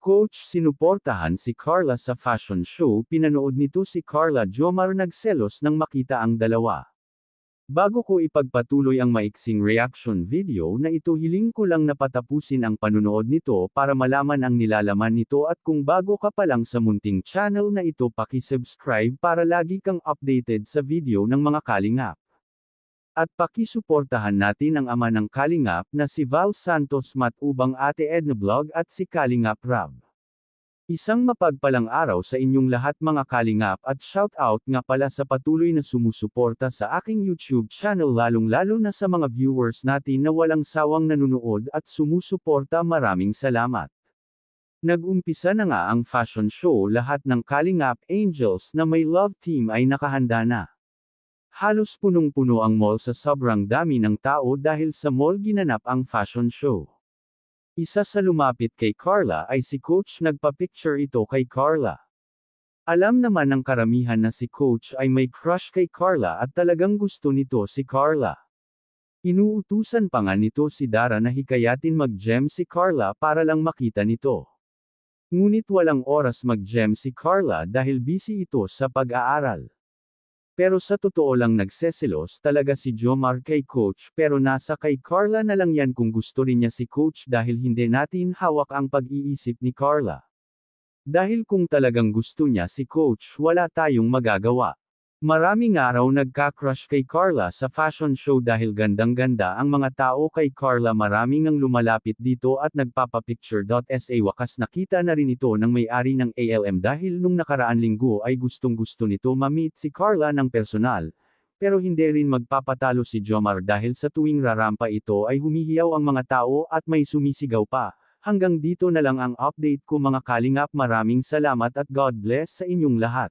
Coach sinuportahan si Carla sa fashion show. Pinanood nito si Carla Jomar nagselos nang makita ang dalawa. Bago ko ipagpatuloy ang maiksing reaction video na ito, hiling ko lang na patapusin ang panunood nito para malaman ang nilalaman nito, at kung bago ka pa lang sa munting channel na ito, paki-subscribe para lagi kang updated sa video ng mga kalingap. At pakisuportahan natin ang ama ng kalingap na si Val Santos Matubang, Ate Edna Vlog at si Kalingap Rab. Isang mapagpalang araw sa inyong lahat mga kalingap, at shout out nga pala sa patuloy na sumusuporta sa aking YouTube channel, lalong-lalo na sa mga viewers natin na walang sawang nanunood at sumusuporta. Maraming salamat. Nag-umpisa na nga ang fashion show. Lahat ng Kalingap Angels na may love team ay nakahanda na. Halos punong-puno ang mall sa sobrang dami ng tao dahil sa mall ginanap ang fashion show. Isa sa lumapit kay Carla ay si Coach. Nagpa-picture ito kay Carla. Alam naman ng karamihan na si Coach ay may crush kay Carla at talagang gusto nito si Carla. Inuutusan pa nga nito si Dara na hikayatin mag-gem si Carla para lang makita nito. Ngunit walang oras mag-gem si Carla dahil busy ito sa pag-aaral. Pero sa totoo lang nagseselos talaga si Jomar kay Coach, pero nasa kay Carla na lang yan kung gusto rin niya si Coach dahil hindi natin hawak ang pag-iisip ni Carla. Dahil kung talagang gusto niya si Coach, wala tayong magagawa. Maraming araw nagka-crush kay Carla sa fashion show dahil gandang-ganda ang mga tao kay Carla. Maraming ang lumalapit dito at nagpapapicture. Sa wakas nakita na rin ito ng may-ari ng ALM dahil nung nakaraan linggo ay gustong-gusto nito ma-meet si Carla ng personal. Pero hindi rin magpapatalo si Jomar dahil sa tuwing rarampa ito ay humihiyaw ang mga tao at may sumisigaw pa. Hanggang dito na lang ang update ko mga kalingap. Maraming salamat at God bless sa inyong lahat.